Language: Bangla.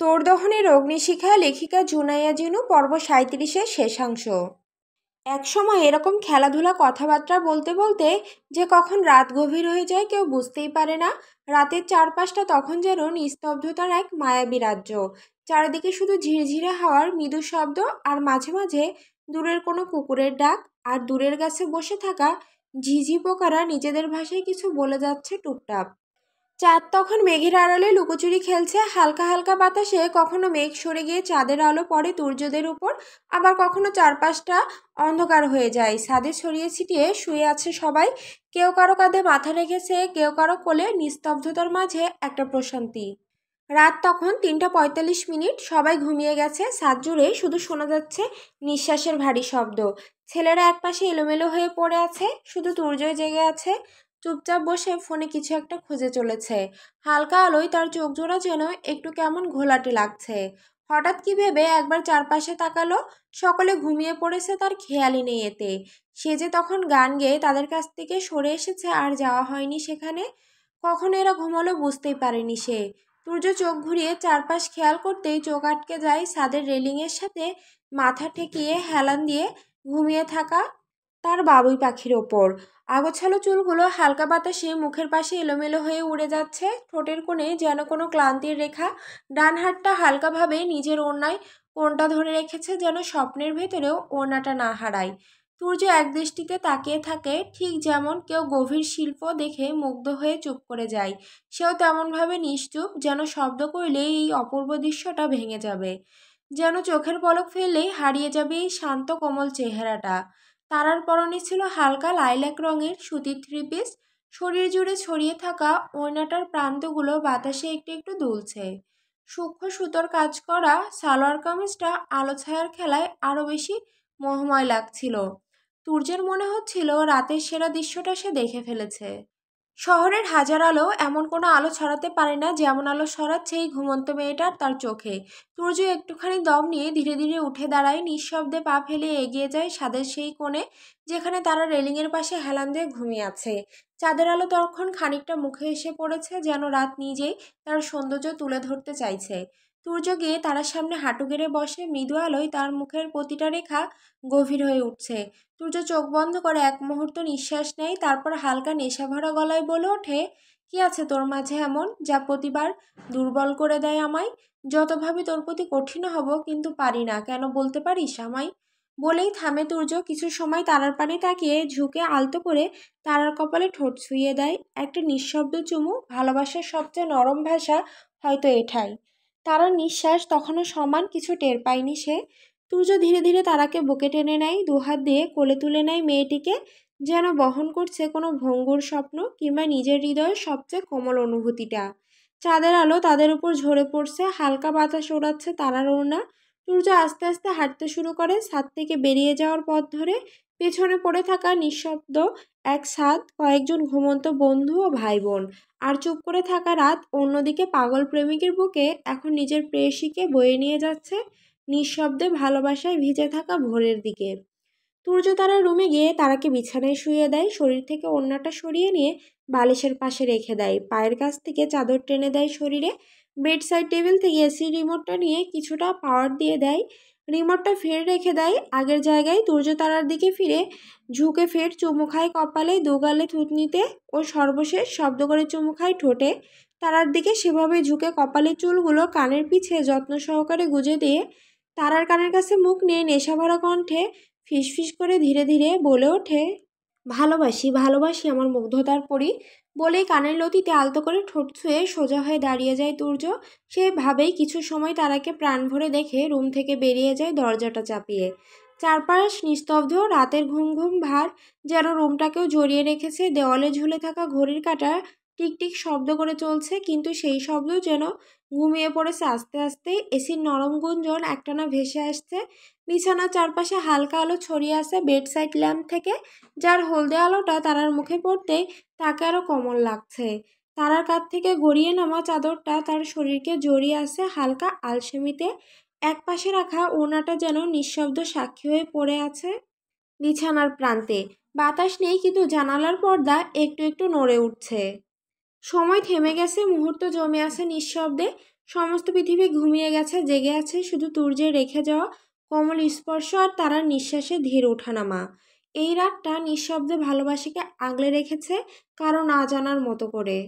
তোর দহনের অগ্নিশিখা লেখিকা জুনাইয়া জিনু পর্ব ৩৭-এর শেষাংশ। একসময় এরকম খেলাধুলা কথাবার্তা বলতে বলতে যে কখন রাত গভীর হয়ে যায় কেউ বুঝতেই পারে না। রাতের চারপাশটা তখন যেন নিস্তব্ধতার এক মায়াবী রাজ্য। চারিদিকে শুধু ঝিরঝিরে হাওয়ার মৃদু শব্দ, আর মাঝে মাঝে দূরের কোনো কুকুরের ডাক, আর দূরের গাছে বসে থাকা ঝিঝি পোকারা নিজেদের ভাষায় কিছু বলে যাচ্ছে টুপটাপ। চাঁদ তখন মেঘের আড়ালে লুকোচুরি খেলছে। হালকা হালকা বাতাসে কখনো মেঘ সরে গিয়ে চাঁদের আলো পড়ে সূর্যদের উপর, আবার কখনো চারপাশটা অন্ধকার হয়ে যায়। ছাদে ছড়িয়ে ছিটিয়ে শুয়ে আছে সবাই, কেউ কারো কাঁধে মাথা রেখেছে, কেউ কারো কোলে। নিস্তব্ধতার মাঝে একটা প্রশান্তি। রাত তখন ৩টা ৪৫। সবাই ঘুমিয়ে গেছে। ছাদ জুড়ে শুধু শোনা যাচ্ছে নিঃশ্বাসের ভারী শব্দ। ছেলেরা একপাশে এলোমেলো হয়ে পড়ে আছে, শুধু তুর্যই জেগে আছে, চুপচাপ বসে ফোনে কিছু একটা খুঁজে চলেছে। হালকা আলোয় তার চোখ জোড়া যেন একটু কেমন ঘোলাটে লাগছে। হঠাৎ কি ভেবে একবার চারপাশে তাকালো। সকলে ঘুমিয়ে পড়েছে, তার খেয়ালই নেই এতে। সে যে তখন গান গেয়ে তাদের কাছ থেকে সরে এসেছে, আর যাওয়া হয়নি সেখানে। কখন এরা ঘুমালো বুঝতেই পারেনি সে। সূর্য চোখ ঘুরিয়ে চারপাশ খেয়াল করতেই চোখ আটকে যায় ছাদের রেলিংয়ের সাথে মাথা ঠেকিয়ে হেলান দিয়ে ঘুমিয়ে থাকা তার বাবুই পাখির ওপর। আগোছালো চুলগুলো হালকা বাতাসে মুখের পাশে এলোমেলো হয়ে উড়ে যাচ্ছে, ঠোঁটের কোণে যেন কোনো ক্লান্তির রেখা। ডান হাতটা হালকাভাবে নিজের ওড়নায় কোণটা ধরে রেখেছে, যেন স্বপ্নের ভেতরেও ওড়নাটা না হারায়। সূর্য একদৃষ্টিতে তাকিয়ে থাকে, ঠিক যেমন কেউ গভীর শিল্প দেখে মুগ্ধ হয়ে চুপ করে যায়। সেও তেমনভাবে নিশ্চুপ, যেন শব্দ করলেই এই অপূর্ব দৃশ্যটা ভেঙে যাবে, যেন চোখের পলক ফেললেই হারিয়ে যাবে এই শান্ত কোমল চেহারাটা। তারার পরনে ছিল হালকা লাইলাক রঙের সুতির থ্রি-পিস। শরীর জুড়ে ছড়িয়ে থাকা ওড়নাটার প্রান্তগুলো বাতাসে একটু একটু দুলছে। সূক্ষ্ম সুতোর কাজ করা সালোয়ার কামিজটা আলো ছায়ার খেলায় আরও বেশি মোহময় লাগছিল। সূর্যের মনে হচ্ছিল রাতের সেরা দৃশ্যটা সে দেখে ফেলেছে। শহরের হাজার আলো এমন কোনো আলো ছড়াতে পারে না যেমন আলো ছড়াচ্ছে এই ঘুমন্ত মেয়েটার তার চোখে। সূর্য একটুখানি দম নিয়ে ধীরে ধীরে উঠে দাঁড়ায়, নিঃশব্দে পা ফেলে এগিয়ে যায় ছাদের সেই কোণে যেখানে তারা রেলিংয়ের পাশে হেলান দিয়ে ঘুমিয়ে আছে। চাঁদের আলো তখন খানিকটা মুখে এসে পড়েছে, যেন রাত নিজেই তার সৌন্দর্য তুলে ধরতে চাইছে। সূর্য গিয়ে তার সামনে হাঁটু গেড়ে বসে, মৃদু আলোয় তার মুখের প্রতিটা রেখা গভীর হয়ে উঠছে। সূর্য চোখ বন্ধ করে এক মুহূর্ত নিঃশ্বাস নেয়, তারপর হালকা নেশাভরা গলায় বলে ওঠে, কি আছে তোর মাঝে এমন যা প্রতিবার দুর্বল করে দেয় আমায়? যত ভাবি তোর প্রতি কঠিন হব, কিন্তু পারি না, কেন বলতে পারিস আমায়? বলেই থামে সূর্য। কিছু সময় তারার পানে তাকিয়ে ঝুঁকে আলতো করে তারার কপালে ঠোঁট ছুঁয়ে দেয় একটা নিঃশব্দ চুমু। ভালোবাসার সবচেয়ে নরম ভাষা হয়তো এটাই। তারার নিঃশ্বাস তখনও সমান, কিছু টের পায়নি সে। সূর্য ধীরে ধীরে তারাকে বুকে টেনে নেয়, দুহাত দিয়ে কোলে তুলে নেয় মেয়েটিকে, যেন বহন করছে কোনো ভঙ্গুর স্বপ্ন কিংবা নিজের হৃদয়ের সবচেয়ে কোমল অনুভূতিটা। চাঁদের আলো তাদের উপর ঝরে পড়ছে, হালকা বাতাস ওড়াচ্ছে তারার ওড়না। সূর্য আস্তে আস্তে হাঁটতে শুরু করে ছাদ থেকে বেরিয়ে যাওয়ার পথ ধরে। পেছনে পড়ে থাকা নিঃশব্দ এক ছাদ, কয়েকজন ঘুমন্ত বন্ধু ও ভাই বোন, আর চুপ করে থাকা রাত। অন্যদিকে পাগল প্রেমিকের বুকে এখন নিজের প্রেয়সীকে বয়ে নিয়ে যাচ্ছে নিঃশব্দে ভালোবাসায় ভিজে থাকা ভোরের দিকে। সূর্য তারার রুমে গিয়ে তারাকে বিছানায় শুইয়ে দেয়, শরীর থেকে ওড়নাটা সরিয়ে নিয়ে বালিশের পাশে রেখে দেয়, পায়ের কাছ থেকে চাদর টেনে দেয় শরীরে। বেড সাইড টেবিল থেকে এসি রিমোটটা নিয়ে কিছুটা পাওয়ার দিয়ে দেয়, রিমোটটা ফের রেখে দেয় আগের জায়গায়। সূর্য তারার দিকে ফিরে ঝুঁকে ফের চুমু খায় কপালে, দুগালে থুতনিতে, ও সর্বশেষ শব্দ করে চুমু খায় ঠোঁটে। তারার দিকে সেভাবে ঝুঁকে কপালের চুলগুলো কানের পিছে যত্ন সহকারে গুজে দিয়ে তারার কানের কাছে মুখ নিয়ে নেশাভরা কণ্ঠে ফিসফিস করে ধীরে ধীরে বলে ওঠে, ভালোবাসি ভালোবাসি আমার মুগ্ধতার পরি। বলেই কানের লতিতে আলতো করে ঠোঁট ছুঁয়ে সোজা হয়ে দাঁড়িয়ে যায় সূর্য। সেভাবেই কিছু সময় তারাকে প্রাণ ভরে দেখে রুম থেকে বেরিয়ে যায় দরজাটা চাপিয়ে। চারপাশ নিস্তব্ধ, রাতের ঘুম ঘুম ভার যেন রুমটাকেও জড়িয়ে রেখেছে। দেওয়ালে ঝুলে থাকা ঘড়ির কাঁটা টিকটিক শব্দ করে চলছে, কিন্তু সেই শব্দ যেন ঘুমিয়ে পড়েছে আস্তে আস্তে। এসির নরম গুঞ্জন একটানা ভেসে আসছে। বিছানার চারপাশে হালকা আলো ছড়িয়ে আছে বেড সাইড ল্যাম্প থেকে, যার হলদে আলোটা তারার মুখে পড়তে তাকে আরো কোমল লাগছে। তারার কাঁধ থেকে গড়িয়ে নামা চাদরটা তার শরীরকে জড়িয়ে আছে হালকা আলসেমিতে। এক পাশে রাখা ওড়নাটা যেন নিঃশব্দ সাক্ষী হয়ে পড়ে আছে বিছানার প্রান্তে। বাতাস নেই, কিন্তু জানালার পর্দা একটু একটু নড়ে উঠছে। সময় থেমে গেছে, মুহূর্ত জমে আছে নিঃশব্দে। সমস্ত পৃথিবী ঘুমিয়ে গেছে, জেগে আছে শুধু তুর্যের রেখে যাওয়া কোমল স্পর্শ আর তারার নিঃশ্বাসে ধীর ওঠানামা। এই রাতটা নিঃশব্দে ভালোবাসাকে আগলে রেখেছে কারো না জানার মতো করে।